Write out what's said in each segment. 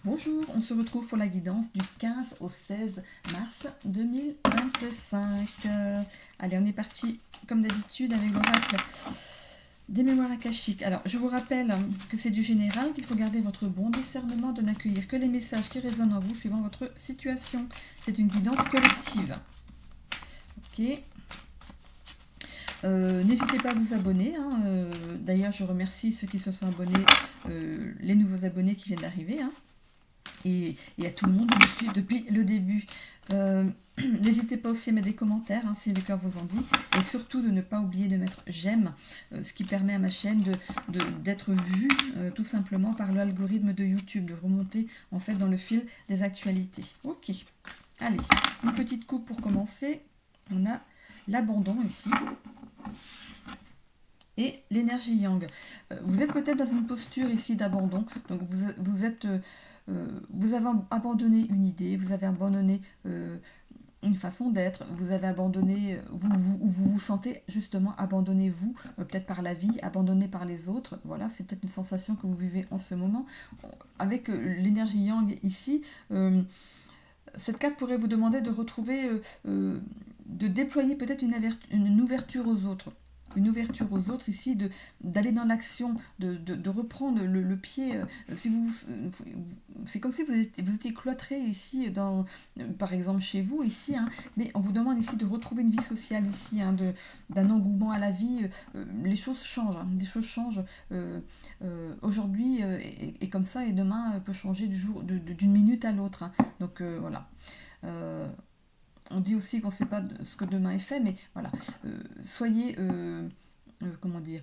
Bonjour, on se retrouve pour la guidance du 15 au 16 mars 2025. Allez, on est parti comme d'habitude avec l'oracle des mémoires akashiques. Alors, je vous rappelle que c'est du général, qu'il faut garder votre bon discernement, de n'accueillir que les messages qui résonnent en vous suivant votre situation. C'est une guidance collective. Ok. N'hésitez pas à vous abonner. D'ailleurs, je remercie ceux qui se sont abonnés, les nouveaux abonnés qui viennent d'arriver. Et à tout le monde qui me suit depuis le début. N'hésitez pas aussi à mettre des commentaires si le cœur vous en dit, et surtout de ne pas oublier de mettre j'aime, ce qui permet à ma chaîne d'être vue tout simplement par l'algorithme de YouTube, de remonter en fait dans le fil des actualités. Ok, allez, une petite coupe pour commencer. On a l'abandon ici et l'énergie yang. Vous êtes peut-être dans une posture ici d'abandon, donc vous avez abandonné une idée, vous avez abandonné une façon d'être, vous avez abandonné, vous vous sentez justement abandonné vous, peut-être par la vie, abandonné par les autres. Voilà, c'est peut-être une sensation que vous vivez en ce moment. Avec l'énergie yang ici, cette carte pourrait vous demander de retrouver, de déployer peut-être une ouverture aux autres. Une ouverture aux autres ici, d'aller dans l'action, de reprendre le pied. C'est comme si vous étiez cloîtré ici, par exemple chez vous ici, mais on vous demande ici de retrouver une vie sociale ici, d'un engouement à la vie. Les choses changent, des choses changent aujourd'hui et comme ça, et demain peut changer d'une minute à l'autre. Donc voilà. On dit aussi qu'on ne sait pas ce que demain est fait, mais voilà, soyez, comment dire,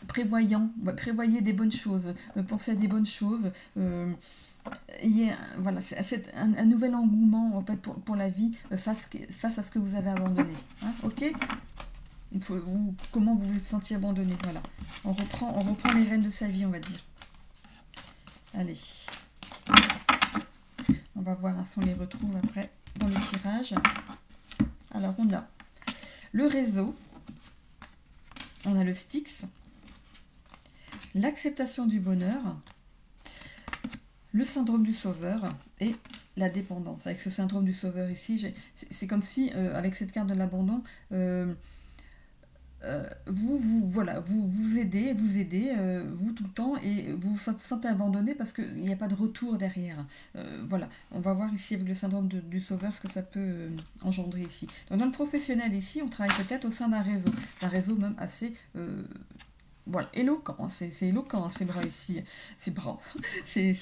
prévoyant, prévoyez des bonnes choses, pensez à des bonnes choses. Voilà, c'est un nouvel engouement en fait, pour la vie face à ce que vous avez abandonné. Ok. Comment vous vous sentiez abandonné. Voilà. On reprend les rênes de sa vie, on va dire. Allez. On va voir si on les retrouve après dans le tirage. Alors, on a le réseau, on a le Styx, l'acceptation du bonheur, le syndrome du sauveur et la dépendance. Avec ce syndrome du sauveur ici, c'est comme si, avec cette carte de l'abandon, vous aidez, vous tout le temps, et vous vous sentez abandonné parce qu'il n'y a pas de retour derrière. Voilà, on va voir ici avec le syndrome du sauveur ce que ça peut engendrer ici. Donc dans le professionnel ici, on travaille peut-être au sein d'un réseau même assez voilà, éloquent, c'est éloquent ces bras ici, ces bras, c'est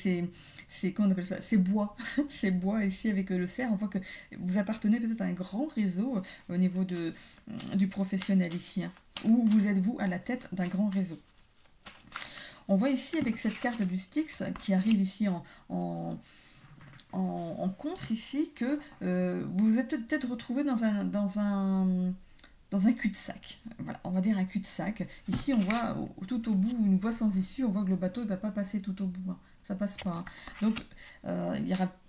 comment on appelle ça, c'est bois, c'est bois ici avec le cerf. On voit que vous appartenez peut-être à un grand réseau au niveau du professionnel ici, où vous êtes vous à la tête d'un grand réseau. On voit ici avec cette carte du Styx qui arrive ici en contre ici que vous vous êtes peut-être retrouvé dans un cul-de-sac. Voilà, on va dire un cul-de-sac. Ici, on voit tout au bout une voie sans issue. On voit que le bateau ne va pas passer tout au bout. Ça passe pas. Donc,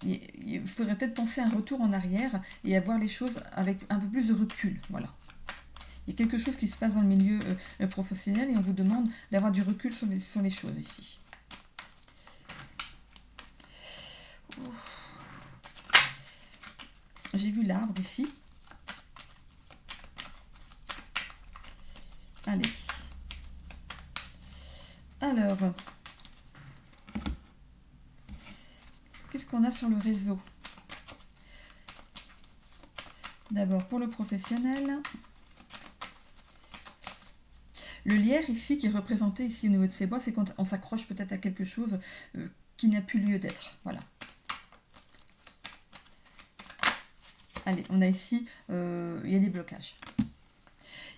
il faudrait peut-être penser à un retour en arrière et à voir les choses avec un peu plus de recul. Voilà. Il y a quelque chose qui se passe dans le milieu professionnel et on vous demande d'avoir du recul sur les choses ici. J'ai vu l'arbre ici. Allez. Alors, qu'est-ce qu'on a sur le réseau? D'abord, pour le professionnel, le lierre ici, qui est représenté ici au niveau de ces bois, c'est qu'on s'accroche peut-être à quelque chose qui n'a plus lieu d'être. Voilà. Allez, on a ici, il y a des blocages.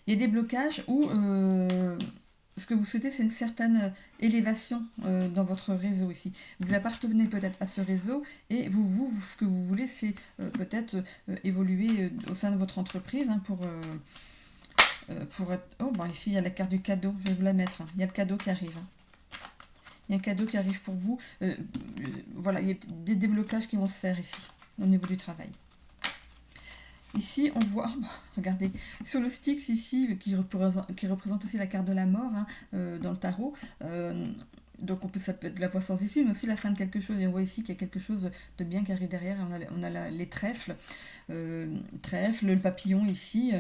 Il y a des blocages où ce que vous souhaitez, c'est une certaine élévation dans votre réseau ici. Vous appartenez peut-être à ce réseau et ce que vous voulez, c'est peut-être évoluer au sein de votre entreprise pour être... Oh, bon, ici, il y a la carte du cadeau, je vais vous la mettre. Il y a le cadeau qui arrive. Il y a un cadeau qui arrive pour vous. Voilà, il y a des déblocages qui vont se faire ici, au niveau du travail. Ici, on voit, regardez, sur le Styx ici, qui représente aussi la carte de la mort dans le tarot, Donc ça peut être la voie sans issue, mais aussi la fin de quelque chose. Et on voit ici qu'il y a quelque chose de bien qui arrive derrière. On a les trèfles, le papillon ici,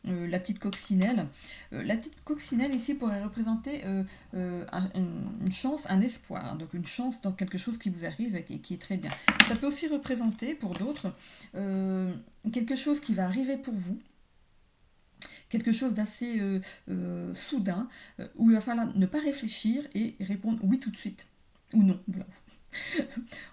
la petite coccinelle. La petite coccinelle ici pourrait représenter une chance, un espoir. Donc une chance dans quelque chose qui vous arrive et qui est très bien. Ça peut aussi représenter pour d'autres quelque chose qui va arriver pour vous. Quelque chose d'assez soudain, où il va falloir ne pas réfléchir et répondre oui tout de suite, ou non, voilà.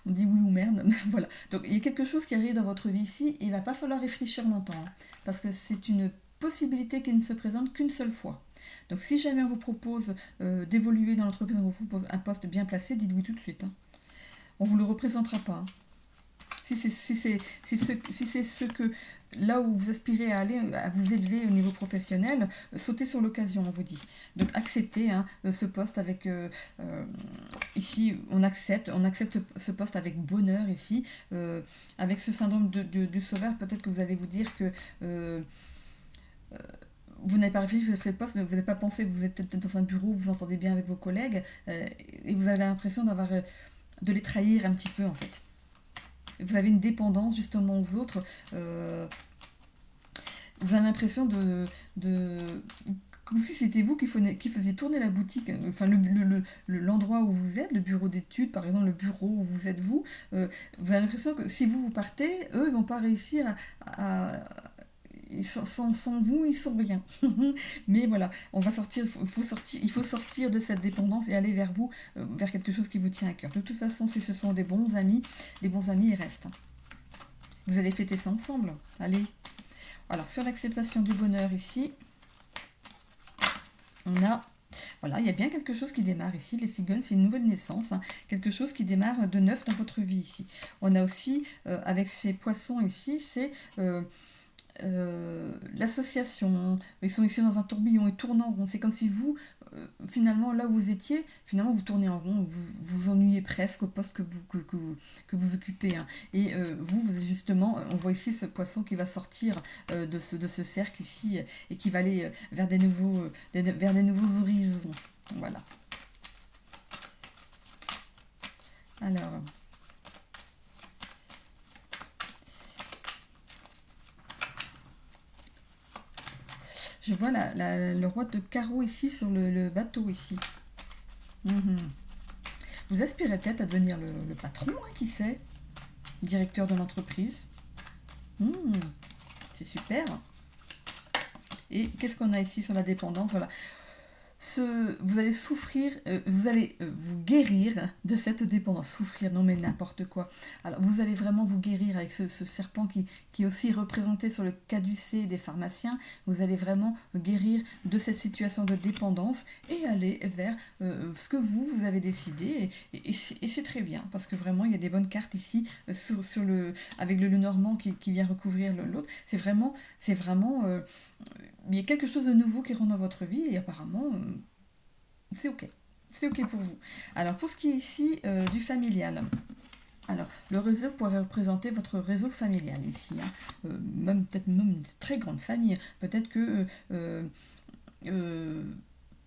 On dit oui ou merde, voilà. Donc il y a quelque chose qui arrive dans votre vie ici, et il ne va pas falloir réfléchir longtemps, hein, parce que c'est une possibilité qui ne se présente qu'une seule fois. Donc si jamais on vous propose d'évoluer dans l'entreprise, on vous propose un poste bien placé, dites oui tout de suite. Hein. On ne vous le représentera pas. Hein. Si c'est ce que là où vous aspirez à aller, à vous élever au niveau professionnel, sautez sur l'occasion, on vous dit. Donc acceptez ce poste avec ici, on accepte ce poste avec bonheur ici, avec ce syndrome du sauveur. Peut-être que vous allez vous dire que vous n'avez pas réfléchi, vous avez pris le poste, mais vous n'avez pas pensé que vous êtes peut-être dans un bureau où vous entendez bien avec vos collègues, et vous avez l'impression de les trahir un petit peu en fait. Vous avez une dépendance justement aux autres. Vous avez l'impression comme si c'était vous qui faisiez tourner la boutique, enfin l'endroit où vous êtes, le bureau d'études, par exemple, le bureau où vous êtes vous. Vous avez l'impression que si vous partez, eux, ils vont pas réussir sans vous, ils sont rien. Mais voilà, on va sortir, il faut sortir de cette dépendance et aller vers vous, vers quelque chose qui vous tient à cœur. De toute façon, si ce sont des bons amis, les bons amis, ils restent. Vous allez fêter ça ensemble. Allez. Alors, sur l'acceptation du bonheur ici, on a... Voilà, il y a bien quelque chose qui démarre ici. Les cigognes, c'est une nouvelle naissance. Hein, quelque chose qui démarre de neuf dans votre vie ici. On a aussi, avec ces poissons ici, c'est... l'association, ils sont ici dans un tourbillon, ils tournent en rond. C'est comme si vous, finalement, là où vous étiez, finalement vous tournez en rond, vous vous ennuyez presque au poste que vous occupez. Hein. Et vous, justement, on voit ici ce poisson qui va sortir de ce cercle ici et qui va aller vers des nouveaux horizons. Voilà. Alors... Je vois le roi de carreau ici sur le bateau ici. Vous aspirez peut-être à devenir le patron, hein, qui sait, directeur de l'entreprise. C'est super. Et qu'est-ce qu'on a ici sur la dépendance? Voilà. Vous allez souffrir, vous allez vous guérir de cette dépendance. Souffrir, non mais n'importe quoi. Alors vous allez vraiment vous guérir avec ce serpent qui est aussi représenté sur le caducée des pharmaciens. Vous allez vraiment guérir de cette situation de dépendance et aller vers ce que vous avez décidé. Et c'est très bien, parce que vraiment il y a des bonnes cartes ici avec le Lenormand qui vient recouvrir l'autre. C'est vraiment il y a quelque chose de nouveau qui rentre dans votre vie et apparemment c'est ok. C'est ok pour vous. Alors pour ce qui est ici du familial. Alors le réseau pourrait représenter votre réseau familial ici. Hein. Peut-être même une très grande famille. Peut-être que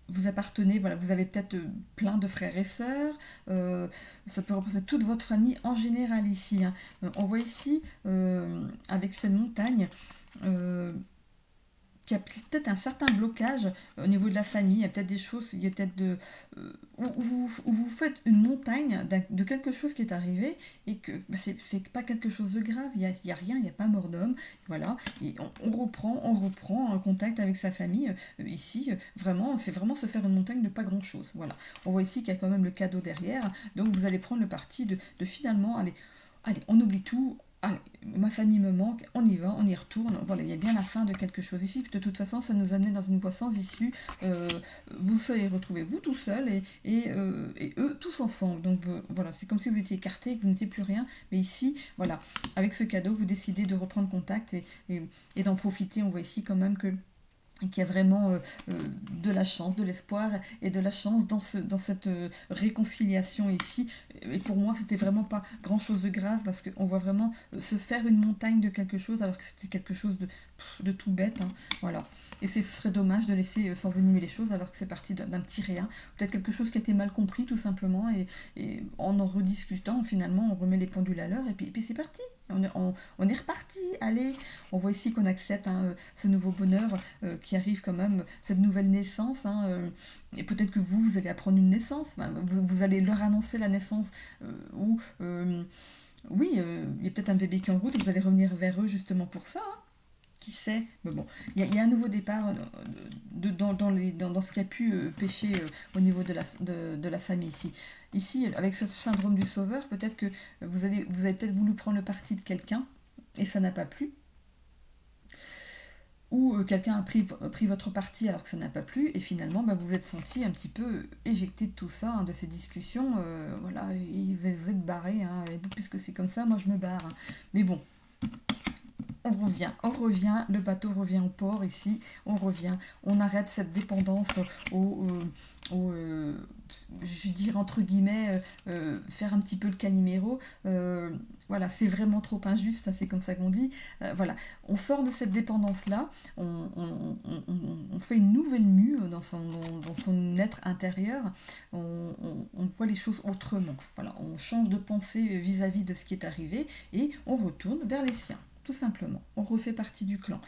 vous appartenez, voilà, vous avez peut-être plein de frères et sœurs, ça peut représenter toute votre famille en général ici. Hein. On voit ici, avec cette montagne, qu'il y a peut-être un certain blocage au niveau de la famille, il y a peut-être des choses, il y a peut-être où vous faites une montagne de quelque chose qui est arrivé et que c'est pas quelque chose de grave, il y a rien, il n'y a pas mort d'homme, voilà, et on reprend un contact avec sa famille, ici, vraiment, c'est vraiment se faire une montagne de pas grand-chose, voilà. On voit ici qu'il y a quand même le cadeau derrière, donc vous allez prendre le parti de finalement, allez, on oublie tout, allez, ma famille me manque, on y va, on y retourne. Voilà, il y a bien la fin de quelque chose ici. De toute façon, ça nous amenait dans une voie sans issue. Vous allez retrouver vous tout seul et eux tous ensemble. Donc voilà, c'est comme si vous étiez écartés et que vous n'étiez plus rien. Mais ici, voilà, avec ce cadeau, vous décidez de reprendre contact et d'en profiter. On voit ici quand même que et qu'il y a vraiment de la chance, de l'espoir et de la chance dans cette réconciliation ici. Et pour moi, c'était vraiment pas grand chose de grave parce qu'on voit vraiment se faire une montagne de quelque chose alors que c'était quelque chose de tout bête. Hein. Voilà. Et ce serait dommage de laisser s'envenimer les choses alors que c'est parti d'un petit rien. Peut-être quelque chose qui a été mal compris tout simplement et en rediscutant, finalement, on remet les pendules à l'heure et puis c'est parti. On est reparti, allez, on voit ici qu'on accepte hein, ce nouveau bonheur qui arrive quand même, cette nouvelle naissance. Hein, et peut-être que vous allez apprendre une naissance, vous allez leur annoncer la naissance, ou oui, il y a peut-être un bébé qui est en route, et vous allez revenir vers eux justement pour ça. Hein. Qui sait. Mais bon, il y a un nouveau départ dans ce qui a pu pêcher au niveau de la famille ici. Ici, avec ce syndrome du sauveur, peut-être que vous avez peut-être voulu prendre le parti de quelqu'un et ça n'a pas plu. Ou quelqu'un a pris votre parti alors que ça n'a pas plu, et finalement vous vous êtes senti un petit peu éjecté de tout ça, hein, de ces discussions, voilà, et vous êtes barré, hein, et puisque c'est comme ça, moi je me barre. Hein. Mais bon, on revient, le bateau revient au port ici, on arrête cette dépendance au je dirais entre guillemets, faire un petit peu le caniméro. Voilà, c'est vraiment trop injuste, hein, c'est comme ça qu'on dit. Voilà, on sort de cette dépendance-là, on fait une nouvelle mue dans son être intérieur, on voit les choses autrement. Voilà, on change de pensée vis-à-vis de ce qui est arrivé et on retourne vers les siens. Tout simplement, on refait partie du clan.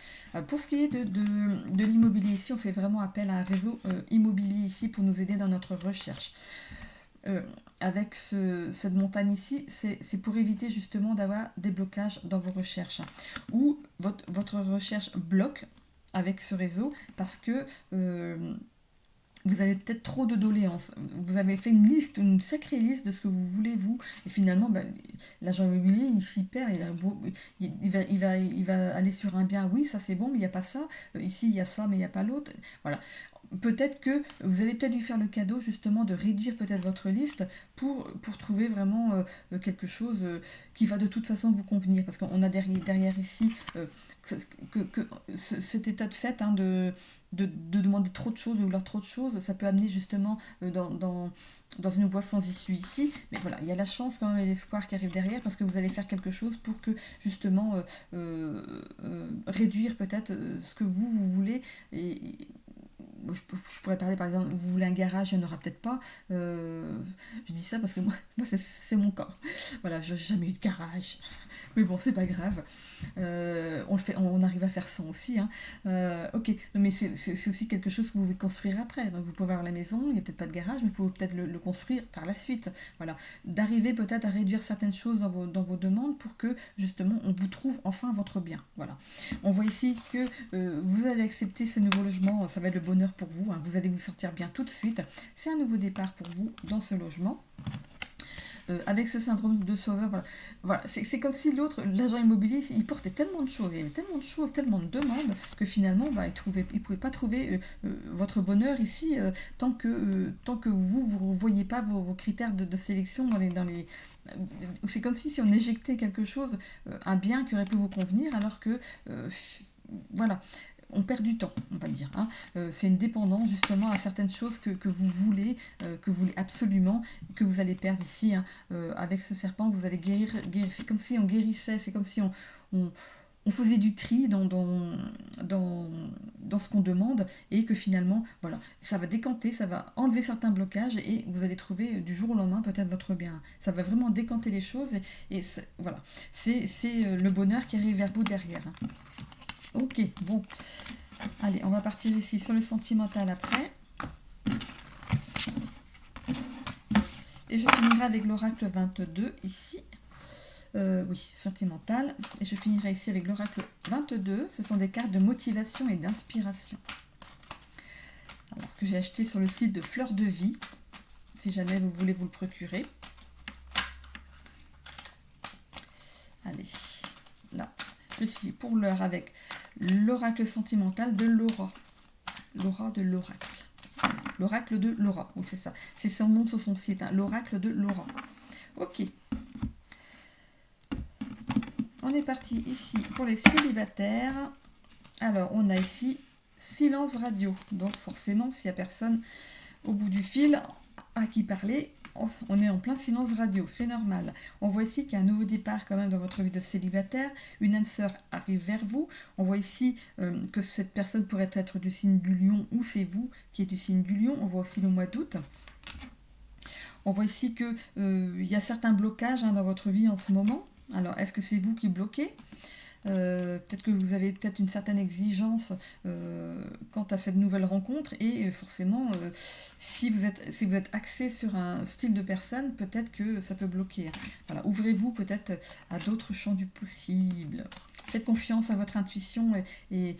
Pour ce qui est de l'immobilier ici, on fait vraiment appel à un réseau immobilier ici pour nous aider dans notre recherche. Avec cette montagne ici, c'est pour éviter justement d'avoir des blocages dans vos recherches. Ou votre recherche bloque avec ce réseau parce que vous avez peut-être trop de doléances. Vous avez fait une sacrée liste de ce que vous voulez, vous. Et finalement, l'agent immobilier, il s'y perd. Il va aller sur un bien. Oui, ça c'est bon, mais il n'y a pas ça. Ici, il y a ça, mais il n'y a pas l'autre. Voilà. Peut-être que vous allez peut-être lui faire le cadeau justement de réduire peut-être votre liste pour trouver vraiment quelque chose qui va de toute façon vous convenir. Parce qu'on a derrière ici cet état de fait hein, de demander trop de choses, de vouloir trop de choses, ça peut amener justement dans une voie sans issue ici. Mais voilà, il y a la chance quand même et l'espoir qui arrive derrière parce que vous allez faire quelque chose pour que justement réduire peut-être ce que vous voulez. Et je pourrais parler par exemple, vous voulez un garage, il n'y en aura peut-être pas. Je dis ça parce que moi c'est mon corps. Voilà, je n'ai jamais eu de garage. Mais bon, c'est pas grave. On arrive à faire ça aussi. Hein. Ok, mais c'est aussi quelque chose que vous pouvez construire après. Donc vous pouvez avoir la maison, il n'y a peut-être pas de garage, mais vous pouvez peut-être le construire par la suite. Voilà, d'arriver peut-être à réduire certaines choses dans vos demandes pour que justement on vous trouve enfin votre bien. Voilà. On voit ici que vous allez accepter ce nouveau logement, ça va être le bonheur pour vous. Hein. Vous allez vous sentir bien tout de suite. C'est un nouveau départ pour vous dans ce logement. Avec ce syndrome de sauveur, voilà. C'est comme si l'agent immobilier, il portait tellement de choses, il y avait tellement de choses, tellement de demandes, que finalement, il ne pouvait pas trouver votre bonheur ici tant que vous ne voyez pas vos critères de sélection dans les c'est comme si on éjectait quelque chose, un bien qui aurait pu vous convenir, alors que, voilà, on perd du temps, on va dire. Hein. C'est une dépendance justement à certaines choses que vous voulez absolument, que vous allez perdre ici. Hein. Avec ce serpent, vous allez guérir. C'est comme si on guérissait, c'est comme si on faisait du tri dans ce qu'on demande et que finalement, voilà, ça va décanter, ça va enlever certains blocages et vous allez trouver du jour au lendemain peut-être votre bien. Ça va vraiment décanter les choses et voilà, c'est le bonheur qui arrive vers vous derrière. Hein. Ok, bon. Allez, on va partir ici sur le sentimental après. Et je finirai avec l'oracle 22 ici. Oui, sentimental. Et je finirai ici avec l'oracle 22. Ce sont des cartes de motivation et d'inspiration. Alors, que j'ai acheté sur le site de Fleur de Vie. Si jamais vous voulez vous le procurer. Allez, là. Je suis pour l'heure avec l'oracle sentimental de Laura. Laura de l'oracle. L'oracle de Laura, oui c'est ça. C'est son nom sur son site, hein. L'oracle de Laura. Ok. On est parti ici pour les célibataires. Alors on a ici silence radio. Donc forcément, s'il n'y a personne au bout du fil à qui parler, on est en plein silence radio, c'est normal. On voit ici qu'il y a un nouveau départ quand même dans votre vie de célibataire, une âme sœur arrive vers vous. On voit ici que cette personne pourrait être du signe du lion ou c'est vous qui êtes du signe du lion. On voit aussi le mois d'août. On voit ici qu'il y a certains blocages dans votre vie en ce moment. Alors, est-ce que c'est vous qui bloquez ? Peut-être que vous avez peut-être une certaine exigence quant à cette nouvelle rencontre et forcément si vous êtes axé sur un style de personne, peut-être que ça peut bloquer. Voilà, ouvrez-vous peut-être à d'autres champs du possible. Faites confiance à votre intuition et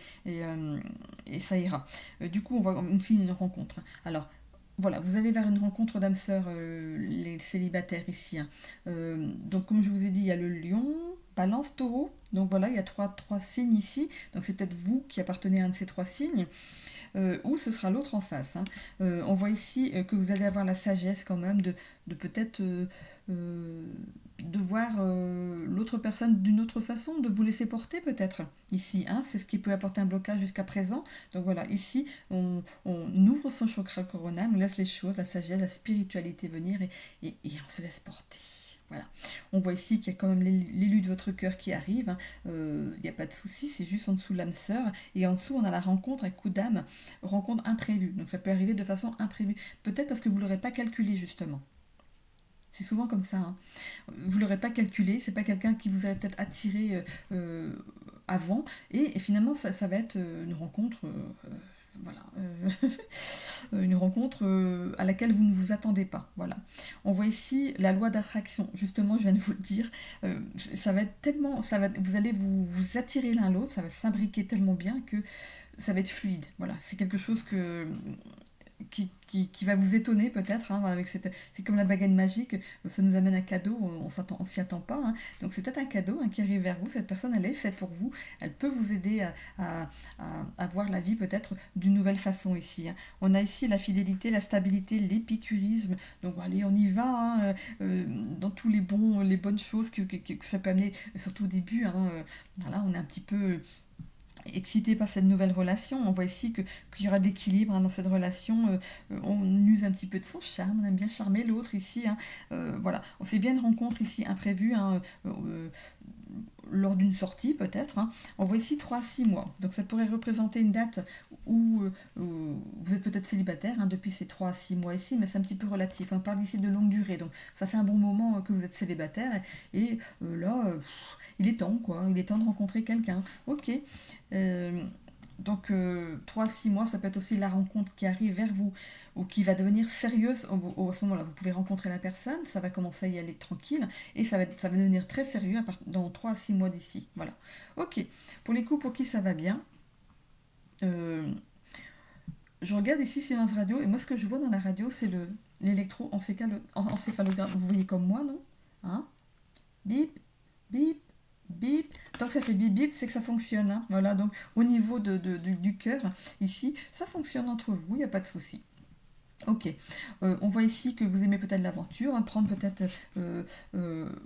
ça ira. Du coup, on voit aussi une rencontre. Alors, voilà, vous allez vers une rencontre d'âmes sœurs, les célibataires ici. Donc, comme je vous ai dit, il y a le lion, balance, taureau. Donc voilà, il y a trois signes ici. Donc c'est peut-être vous qui appartenez à un de ces trois signes. Ou ce sera l'autre en face. On voit ici que vous allez avoir la sagesse quand même de peut-être de voir l'autre personne d'une autre façon, de vous laisser porter peut-être ici. C'est ce qui peut apporter un blocage jusqu'à présent. Donc voilà, ici on ouvre son chakra coronal, on laisse les choses, la sagesse, la spiritualité venir et on se laisse porter. Voilà. On voit ici qu'il y a quand même l'élu de votre cœur qui arrive. Il n'y a pas de souci, c'est juste en dessous l'âme sœur. Et en dessous, on a la rencontre, un coup d'âme, rencontre imprévue. Donc ça peut arriver de façon imprévue. Peut-être parce que vous ne l'aurez pas calculé justement. C'est souvent comme ça. Vous ne l'aurez pas calculé, c'est pas quelqu'un qui vous a peut-être attiré avant. Et finalement, ça va être une rencontre. Voilà, une rencontre à laquelle vous ne vous attendez pas. Voilà. On voit ici la loi d'attraction. Justement, je viens de vous le dire. Ça va être tellement, vous allez vous attirer l'un l'autre. Ça va s'imbriquer tellement bien que ça va être fluide. Voilà, c'est quelque chose qui va vous étonner peut-être, avec c'est comme la baguette magique, ça nous amène un cadeau, on s'y attend pas, donc c'est peut-être un cadeau qui arrive vers vous, cette personne elle est faite pour vous, elle peut vous aider à voir la vie peut-être d'une nouvelle façon ici. On a ici la fidélité, la stabilité, l'épicurisme, donc allez on y va, dans tous les bonnes choses que ça peut amener, surtout au début, voilà, on est un petit peu excité par cette nouvelle relation. On voit ici qu'il y aura d'équilibre dans cette relation. On use un petit peu de son charme, on aime bien charmer l'autre ici. Voilà, c'est bien une rencontre ici imprévue, lors d'une sortie peut-être. On voit ici 3 à 6 mois. Donc ça pourrait représenter une date où vous êtes peut-être célibataire depuis ces 3 à 6 mois ici, mais c'est un petit peu relatif. On parle ici de longue durée. Donc ça fait un bon moment que vous êtes célibataire et là, il est temps quoi. Il est temps de rencontrer quelqu'un. Ok. Donc 3 à 6 mois, ça peut être aussi la rencontre qui arrive vers vous ou qui va devenir sérieuse. À ce moment-là, vous pouvez rencontrer la personne, ça va commencer à y aller tranquille et ça va devenir très sérieux dans 3 à 6 mois d'ici. Voilà. Ok. Pour les couples pour qui ça va bien, je regarde ici silence radio et moi ce que je vois dans la radio c'est l'électroencéphalogramme. Vous voyez comme moi, non? Bip, bip, bip. Tant que ça fait bip bip, c'est que ça fonctionne. Voilà, donc au niveau du cœur, ici, ça fonctionne entre vous, il n'y a pas de souci. Ok, on voit ici que vous aimez peut-être l'aventure, prendre peut-être,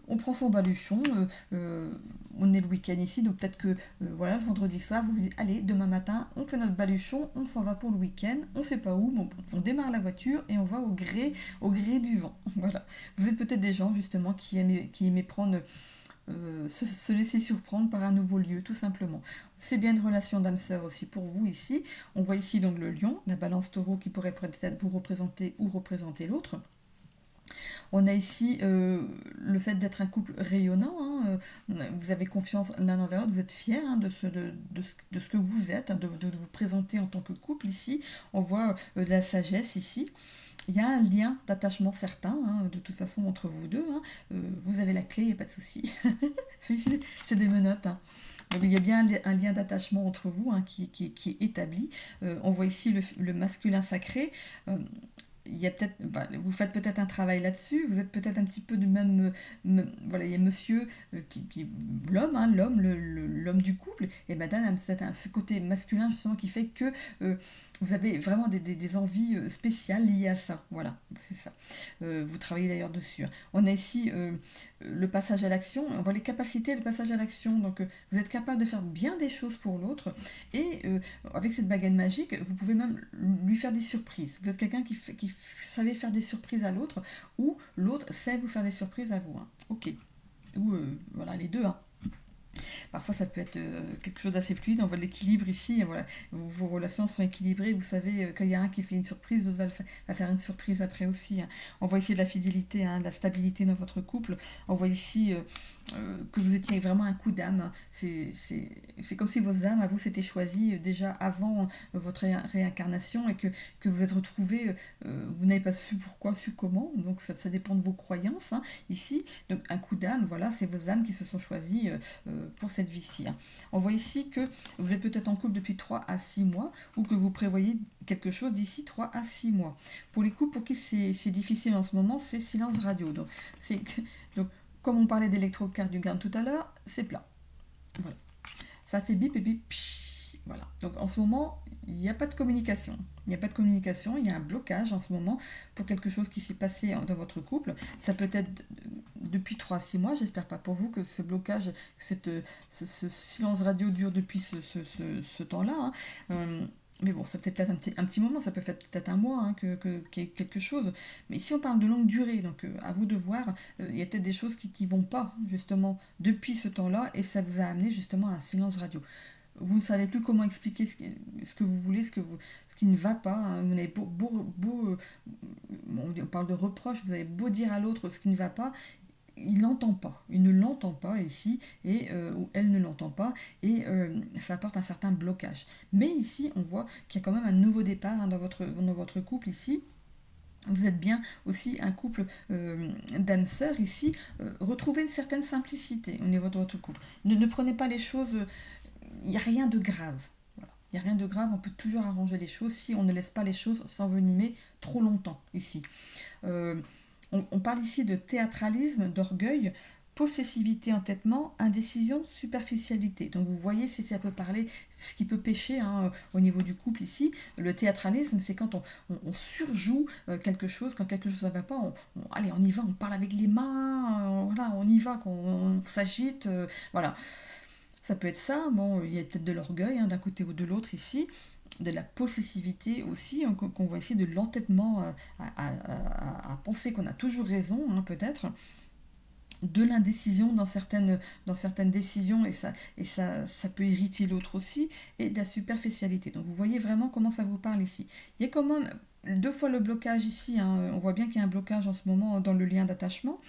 on prend son baluchon, on est le week-end ici, donc peut-être que voilà, le vendredi soir, vous vous dites, allez, demain matin, on fait notre baluchon, on s'en va pour le week-end, on ne sait pas où, mais on démarre la voiture et on va au gré du vent. Voilà, vous êtes peut-être des gens justement qui aimaient prendre se laisser surprendre par un nouveau lieu, tout simplement. C'est bien une relation d'âme-sœur aussi pour vous ici. On voit ici donc le lion, la balance taureau qui pourrait peut-être vous représenter ou représenter l'autre. On a ici le fait d'être un couple rayonnant, vous avez confiance l'un envers l'autre, vous êtes fiers de ce que vous êtes, de vous présenter en tant que couple ici. On voit de la sagesse ici. Il y a un lien d'attachement certain, de toute façon, entre vous deux. Vous avez la clé, il n'y a pas de souci. C'est des menottes. Donc il y a bien un lien d'attachement entre vous qui est établi. On voit ici le masculin sacré. Il y a peut-être, vous faites peut-être un travail là-dessus, vous êtes peut-être un petit peu du même, voilà, il y a monsieur, l'homme du couple, et madame a peut-être ce côté masculin justement qui fait que vous avez vraiment des envies spéciales liées à ça, voilà, c'est ça. Vous travaillez d'ailleurs dessus. On a ici le passage à l'action, on voit les capacités, le passage à l'action. Donc vous êtes capable de faire bien des choses pour l'autre. Et avec cette baguette magique, vous pouvez même lui faire des surprises. Vous êtes quelqu'un qui savait faire des surprises à l'autre, ou l'autre sait vous faire des surprises à vous. Hein. Ok. Ou voilà, les deux. Hein. Parfois, ça peut être quelque chose d'assez fluide. On voit de l'équilibre ici. Et voilà, vos relations sont équilibrées. Vous savez, quand il y a un qui fait une surprise, l'autre va faire une surprise après aussi. Hein. On voit ici de la fidélité, hein, de la stabilité dans votre couple. On voit ici que vous étiez vraiment un coup d'âme. C'est comme si vos âmes, à vous, s'étaient choisies déjà avant votre réincarnation et que vous êtes retrouvés. Vous n'avez pas su pourquoi, su comment. Donc, ça dépend de vos croyances. Hein, ici, donc un coup d'âme, voilà, c'est vos âmes qui se sont choisies pour cette vie-ci. Hein. On voit ici que vous êtes peut-être en couple depuis 3 à 6 mois ou que vous prévoyez quelque chose d'ici 3 à 6 mois. Pour les couples pour qui c'est difficile en ce moment, c'est silence radio. Donc, comme on parlait d'électrocardiogramme tout à l'heure, c'est plat. Voilà. Ça fait bip et bip. Psh, voilà. Donc en ce moment, il n'y a pas de communication. Il n'y a pas de communication, il y a un blocage en ce moment pour quelque chose qui s'est passé dans votre couple. Ça peut être depuis 3 à 6 mois, j'espère pas pour vous que ce blocage, ce silence radio dure depuis ce temps-là. Hein. Mais bon, ça peut-être un petit moment, ça peut faire peut-être un mois hein, qu'il y ait quelque chose. Mais ici, on parle de longue durée, donc à vous de voir. Il y a peut-être des choses qui ne vont pas, justement, depuis ce temps-là, et ça vous a amené justement à un silence radio. Vous ne savez plus comment expliquer ce que vous voulez, ce qui ne va pas. Hein. Vous avez on parle de reproche, vous avez beau dire à l'autre ce qui ne va pas, il n'entend pas, il ne l'entend pas ici, ou elle ne l'entend pas, et ça apporte un certain blocage. Mais ici, on voit qu'il y a quand même un nouveau départ hein, dans votre couple ici. Vous êtes bien aussi un couple d'âmes sœurs ici. Retrouvez une certaine simplicité au niveau de votre couple. Ne prenez pas les choses, il n'y a rien de grave. Voilà. Il n'y a rien de grave, on peut toujours arranger les choses si on ne laisse pas les choses s'envenimer trop longtemps ici. On parle ici de théâtralisme, d'orgueil, possessivité, entêtement, indécision, superficialité. Donc vous voyez, si ça peut parler, ce qui peut pêcher hein, au niveau du couple ici. Le théâtralisme, c'est quand on surjoue quelque chose, quand quelque chose ne va pas, allez, on y va, on parle avec les mains, voilà, on y va, on s'agite, voilà. Ça peut être ça, bon, il y a peut-être de l'orgueil hein, d'un côté ou de l'autre ici, de la possessivité aussi, hein, qu'on voit ici, de l'entêtement à penser qu'on a toujours raison, hein, peut-être, de l'indécision dans certaines décisions, et ça peut irriter l'autre aussi, et de la superficialité. Donc vous voyez vraiment comment ça vous parle ici. Il y a quand même 2 fois le blocage ici, hein. On voit bien qu'il y a un blocage en ce moment dans le lien d'attachement.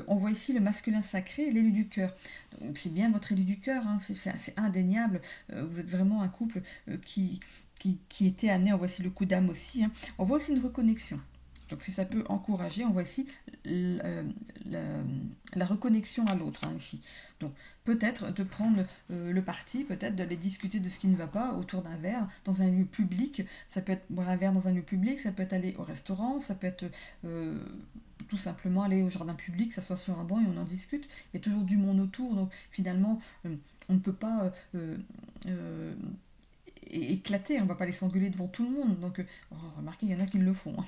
On voit ici le masculin sacré et l'élu du cœur. Donc c'est bien votre élu du cœur, hein. C'est indéniable. Vous êtes vraiment un couple qui était amené, on voit ici le coup d'âme aussi. Hein. On voit aussi une reconnexion. Donc si ça peut encourager, on voit ici la reconnexion à l'autre hein, ici. Donc peut-être de prendre le parti, peut-être d'aller discuter de ce qui ne va pas autour d'un verre dans un lieu public. Ça peut être boire un verre dans un lieu public, ça peut être aller au restaurant, ça peut être tout simplement aller au jardin public, s'asseoir sur un banc et on en discute. Il y a toujours du monde autour, donc finalement on ne peut pas éclater, on ne va pas les s'engueuler devant tout le monde. Donc remarquez, il y en a qui le font. Hein.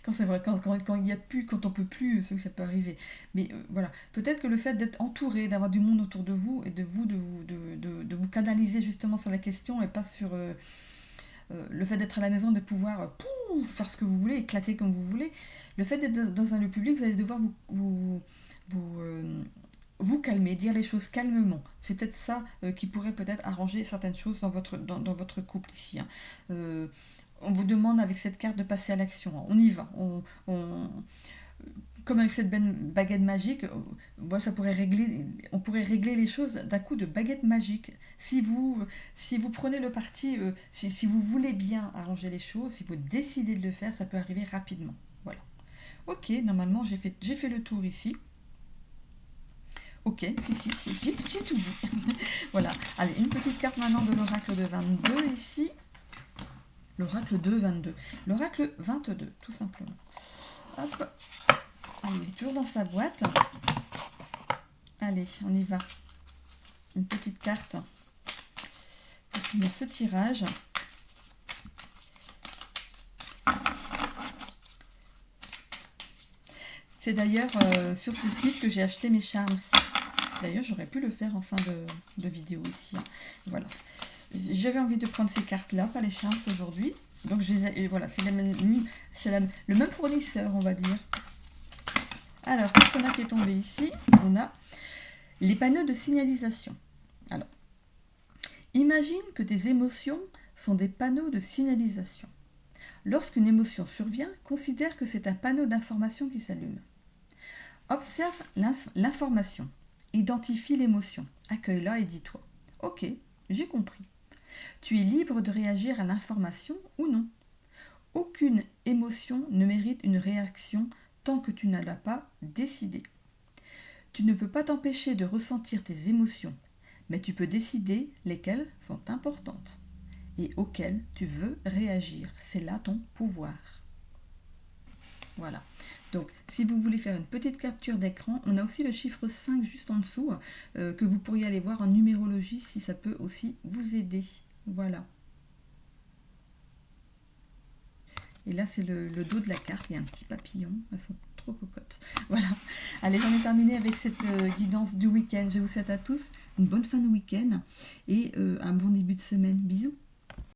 Quand c'est vrai, quand il y a plus, quand on peut plus, c'est que ça peut arriver. Mais voilà, peut-être que le fait d'être entouré, d'avoir du monde autour de vous et de vous canaliser justement sur la question et pas sur le fait d'être à la maison, de pouvoir faire ce que vous voulez, éclater comme vous voulez. Le fait d'être dans un lieu public, vous allez devoir vous calmer, dire les choses calmement. C'est peut-être ça qui pourrait peut-être arranger certaines choses dans votre couple ici. Hein. On vous demande avec cette carte de passer à l'action. On y va. Comme avec cette baguette magique, ça on pourrait régler les choses d'un coup de baguette magique. Si vous prenez le parti, si vous voulez bien arranger les choses, si vous décidez de le faire, ça peut arriver rapidement. Voilà. Ok, normalement j'ai fait le tour ici. Ok, si, j'ai tout dit. Voilà. Allez, une petite carte maintenant de l'oracle de 22 ici. L'oracle de 22. L'oracle 22, tout simplement. Hop. Allez, il est toujours dans sa boîte. Allez, on y va. Une petite carte pour finir ce tirage. C'est d'ailleurs sur ce site que j'ai acheté mes charms. D'ailleurs, j'aurais pu le faire en fin de vidéo ici. Hein. Voilà. J'avais envie de prendre ces cartes-là, pas les charms aujourd'hui. Donc, et voilà, c'est le même fournisseur, on va dire. Alors, qu'est-ce qu'on a qui est tombé ici? On a les panneaux de signalisation. Alors, imagine que tes émotions sont des panneaux de signalisation. Lorsqu'une émotion survient, considère que c'est un panneau d'information qui s'allume. Observe l'information. Identifie l'émotion. Accueille-la et dis-toi. Ok, j'ai compris. Tu es libre de réagir à l'information ou non. Aucune émotion ne mérite une réaction tant que tu ne l'as pas décidée. Tu ne peux pas t'empêcher de ressentir tes émotions, mais tu peux décider lesquelles sont importantes et auxquelles tu veux réagir. C'est là ton pouvoir. Voilà. Donc, si vous voulez faire une petite capture d'écran, on a aussi le chiffre 5 juste en dessous, que vous pourriez aller voir en numérologie si ça peut aussi vous aider. Voilà. Et là, c'est le dos de la carte. Il y a un petit papillon. Elles sont trop cocottes. Voilà. Allez, j'en ai terminé avec cette guidance du week-end. Je vous souhaite à tous une bonne fin de week-end et un bon début de semaine. Bisous.